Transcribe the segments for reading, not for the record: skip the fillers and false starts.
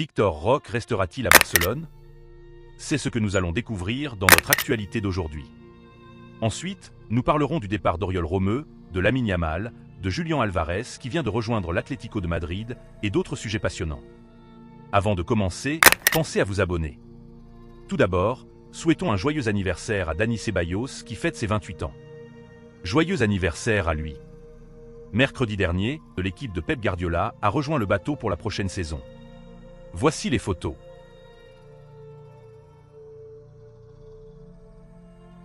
Victor Roque restera-t-il à Barcelone? C'est ce que nous allons découvrir dans notre actualité d'aujourd'hui. Ensuite, nous parlerons du départ d'Oriol Romeu, de Lamine Yamal, de Julián Álvarez qui vient de rejoindre l'Atlético de Madrid et d'autres sujets passionnants. Avant de commencer, pensez à vous abonner. Tout d'abord, souhaitons un joyeux anniversaire à Dani Ceballos qui fête ses 28 ans. Joyeux anniversaire à lui. Mercredi dernier, l'équipe de Pep Guardiola a rejoint le bateau pour la prochaine saison. Voici les photos.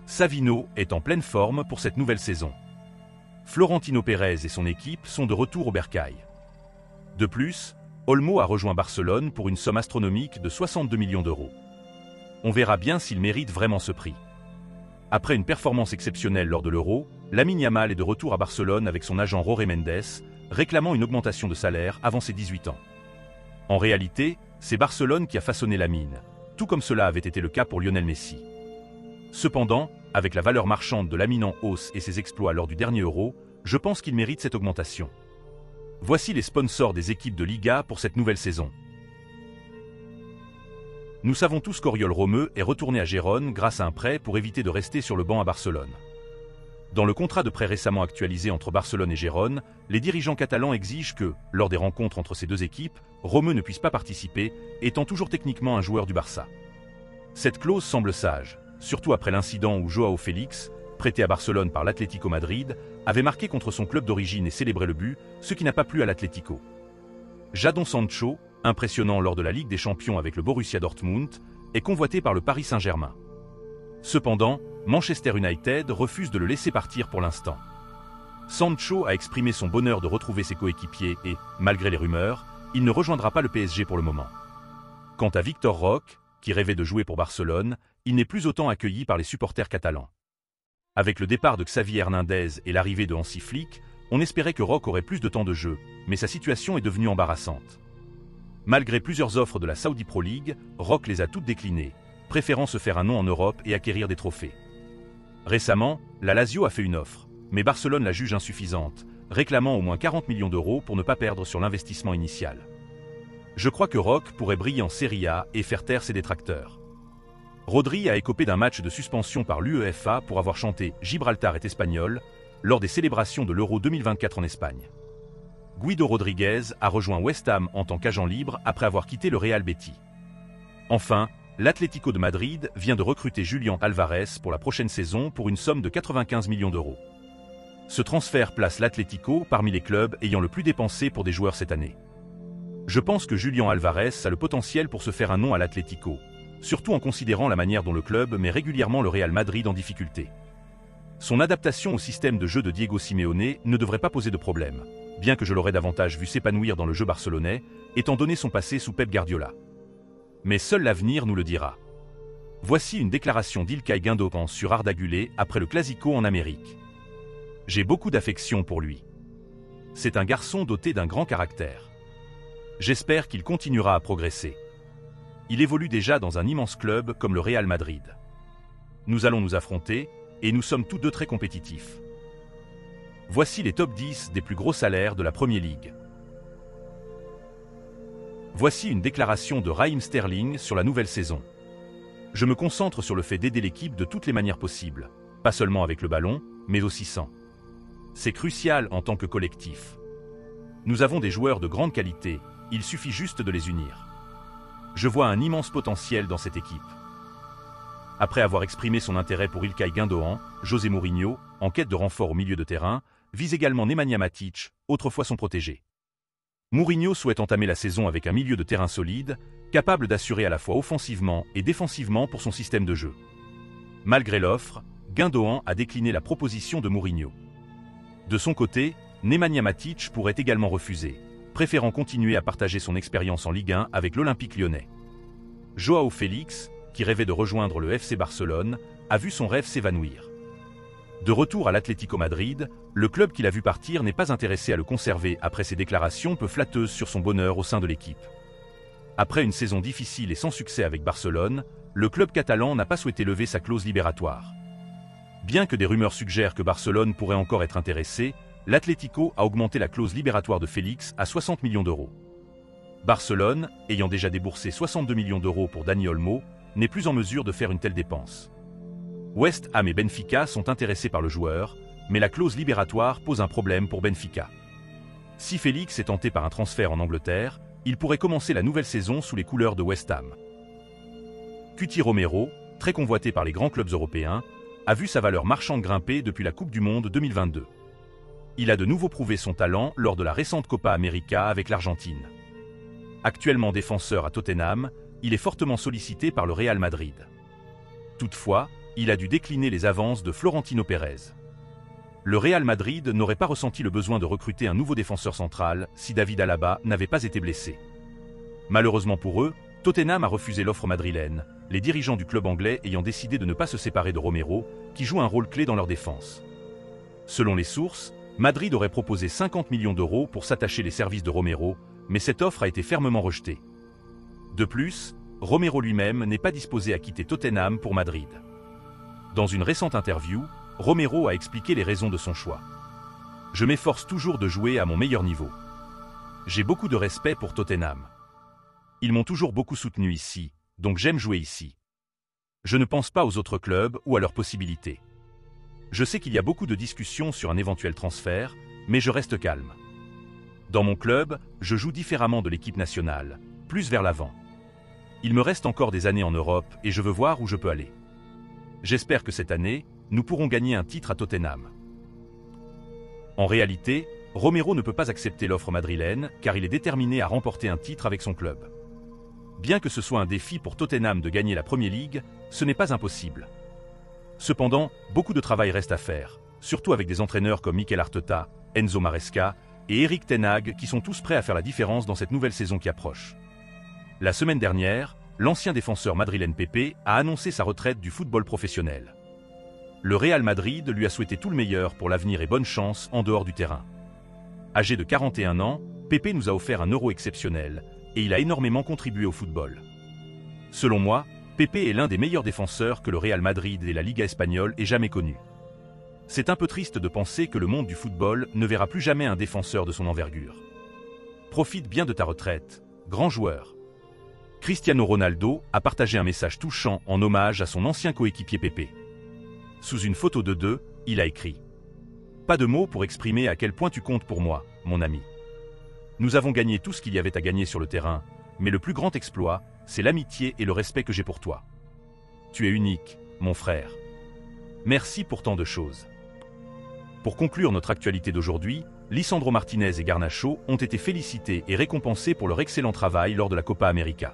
Savino est en pleine forme pour cette nouvelle saison. Florentino Pérez et son équipe sont de retour au bercail. De plus, Olmo a rejoint Barcelone pour une somme astronomique de 62 millions d'euros. On verra bien s'il mérite vraiment ce prix. Après une performance exceptionnelle lors de l'Euro, Lamine Yamal est de retour à Barcelone avec son agent Jorge Mendes, réclamant une augmentation de salaire avant ses 18 ans. En réalité, c'est Barcelone qui a façonné Lamine, tout comme cela avait été le cas pour Lionel Messi. Cependant, avec la valeur marchande de Lamine en hausse et ses exploits lors du dernier Euro, je pense qu'il mérite cette augmentation. Voici les sponsors des équipes de Liga pour cette nouvelle saison. Nous savons tous qu'Oriol Romeu est retourné à Gérone grâce à un prêt pour éviter de rester sur le banc à Barcelone. Dans le contrat de prêt récemment actualisé entre Barcelone et Gérone, les dirigeants catalans exigent que, lors des rencontres entre ces deux équipes, Romeu ne puisse pas participer, étant toujours techniquement un joueur du Barça. Cette clause semble sage, surtout après l'incident où Joao Félix, prêté à Barcelone par l'Atlético Madrid, avait marqué contre son club d'origine et célébré le but, ce qui n'a pas plu à l'Atlético. Jadon Sancho, impressionnant lors de la Ligue des Champions avec le Borussia Dortmund, est convoité par le Paris Saint-Germain. Cependant, Manchester United refuse de le laisser partir pour l'instant. Sancho a exprimé son bonheur de retrouver ses coéquipiers et, malgré les rumeurs, il ne rejoindra pas le PSG pour le moment. Quant à Victor Roque, qui rêvait de jouer pour Barcelone, il n'est plus autant accueilli par les supporters catalans. Avec le départ de Xavi Hernandez et l'arrivée de Hansi Flick, on espérait que Roque aurait plus de temps de jeu, mais sa situation est devenue embarrassante. Malgré plusieurs offres de la Saudi Pro League, Roque les a toutes déclinées, préférant se faire un nom en Europe et acquérir des trophées. Récemment, la Lazio a fait une offre, mais Barcelone la juge insuffisante, réclamant au moins 40 millions d'euros pour ne pas perdre sur l'investissement initial. Je crois que Roque pourrait briller en Serie A et faire taire ses détracteurs. Rodri a écopé d'un match de suspension par l'UEFA pour avoir chanté « Gibraltar est espagnol » lors des célébrations de l'Euro 2024 en Espagne. Guido Rodriguez a rejoint West Ham en tant qu'agent libre après avoir quitté le Real Betis. Enfin, l'Atlético de Madrid vient de recruter Julián Álvarez pour la prochaine saison pour une somme de 95 millions d'euros. Ce transfert place l'Atlético parmi les clubs ayant le plus dépensé pour des joueurs cette année. Je pense que Julián Álvarez a le potentiel pour se faire un nom à l'Atlético, surtout en considérant la manière dont le club met régulièrement le Real Madrid en difficulté. Son adaptation au système de jeu de Diego Simeone ne devrait pas poser de problème, bien que je l'aurais davantage vu s'épanouir dans le jeu barcelonais, étant donné son passé sous Pep Guardiola. Mais seul l'avenir nous le dira. Voici une déclaration d'Ilkay Gündoğan sur Arda Güler après le Clasico en Amérique. J'ai beaucoup d'affection pour lui. C'est un garçon doté d'un grand caractère. J'espère qu'il continuera à progresser. Il évolue déjà dans un immense club comme le Real Madrid. Nous allons nous affronter, et nous sommes tous deux très compétitifs. Voici les top 10 des plus gros salaires de la Premier League. Voici une déclaration de Raheem Sterling sur la nouvelle saison. Je me concentre sur le fait d'aider l'équipe de toutes les manières possibles, pas seulement avec le ballon, mais aussi sans. C'est crucial en tant que collectif. Nous avons des joueurs de grande qualité, il suffit juste de les unir. Je vois un immense potentiel dans cette équipe. Après avoir exprimé son intérêt pour Ilkay Gündoğan, José Mourinho, en quête de renfort au milieu de terrain, vise également Nemanja Matic, autrefois son protégé. Mourinho souhaite entamer la saison avec un milieu de terrain solide, capable d'assurer à la fois offensivement et défensivement pour son système de jeu. Malgré l'offre, Gündoğan a décliné la proposition de Mourinho. De son côté, Nemanja Matic pourrait également refuser, préférant continuer à partager son expérience en Ligue 1 avec l'Olympique lyonnais. Joao Félix, qui rêvait de rejoindre le FC Barcelone, a vu son rêve s'évanouir. De retour à l'Atlético Madrid, le club qu'il a vu partir n'est pas intéressé à le conserver après ses déclarations peu flatteuses sur son bonheur au sein de l'équipe. Après une saison difficile et sans succès avec Barcelone, le club catalan n'a pas souhaité lever sa clause libératoire. Bien que des rumeurs suggèrent que Barcelone pourrait encore être intéressé, l'Atlético a augmenté la clause libératoire de Félix à 60 millions d'euros. Barcelone, ayant déjà déboursé 62 millions d'euros pour Dani Olmo, n'est plus en mesure de faire une telle dépense. West Ham et Benfica sont intéressés par le joueur, mais la clause libératoire pose un problème pour Benfica. Si Félix est tenté par un transfert en Angleterre, il pourrait commencer la nouvelle saison sous les couleurs de West Ham. Cuti Romero, très convoité par les grands clubs européens, a vu sa valeur marchande grimper depuis la Coupe du Monde 2022. Il a de nouveau prouvé son talent lors de la récente Copa América avec l'Argentine. Actuellement défenseur à Tottenham, il est fortement sollicité par le Real Madrid. Toutefois, il a dû décliner les avances de Florentino Pérez. Le Real Madrid n'aurait pas ressenti le besoin de recruter un nouveau défenseur central si David Alaba n'avait pas été blessé. Malheureusement pour eux, Tottenham a refusé l'offre madrilène, les dirigeants du club anglais ayant décidé de ne pas se séparer de Romero, qui joue un rôle clé dans leur défense. Selon les sources, Madrid aurait proposé 50 millions d'euros pour s'attacher les services de Romero, mais cette offre a été fermement rejetée. De plus, Romero lui-même n'est pas disposé à quitter Tottenham pour Madrid. Dans une récente interview, Romero a expliqué les raisons de son choix. « Je m'efforce toujours de jouer à mon meilleur niveau. J'ai beaucoup de respect pour Tottenham. Ils m'ont toujours beaucoup soutenu ici, donc j'aime jouer ici. Je ne pense pas aux autres clubs ou à leurs possibilités. Je sais qu'il y a beaucoup de discussions sur un éventuel transfert, mais je reste calme. Dans mon club, je joue différemment de l'équipe nationale, plus vers l'avant. Il me reste encore des années en Europe et je veux voir où je peux aller. J'espère que cette année, nous pourrons gagner un titre à Tottenham. » En réalité, Romero ne peut pas accepter l'offre madrilène car il est déterminé à remporter un titre avec son club. Bien que ce soit un défi pour Tottenham de gagner la Premier League, ce n'est pas impossible. Cependant, beaucoup de travail reste à faire, surtout avec des entraîneurs comme Mikel Arteta, Enzo Maresca et Erik ten Hag qui sont tous prêts à faire la différence dans cette nouvelle saison qui approche. La semaine dernière, l'ancien défenseur madrilène Pepe a annoncé sa retraite du football professionnel. Le Real Madrid lui a souhaité tout le meilleur pour l'avenir et bonne chance en dehors du terrain. Âgé de 41 ans, Pepe nous a offert un Euro exceptionnel et il a énormément contribué au football. Selon moi, Pepe est l'un des meilleurs défenseurs que le Real Madrid et la Liga espagnole aient jamais connu. C'est un peu triste de penser que le monde du football ne verra plus jamais un défenseur de son envergure. Profite bien de ta retraite, grand joueur. Cristiano Ronaldo a partagé un message touchant en hommage à son ancien coéquipier Pepe. Sous une photo de deux, il a écrit « Pas de mots pour exprimer à quel point tu comptes pour moi, mon ami. Nous avons gagné tout ce qu'il y avait à gagner sur le terrain, mais le plus grand exploit, c'est l'amitié et le respect que j'ai pour toi. Tu es unique, mon frère. Merci pour tant de choses. » Pour conclure notre actualité d'aujourd'hui, Lisandro Martinez et Garnacho ont été félicités et récompensés pour leur excellent travail lors de la Copa América.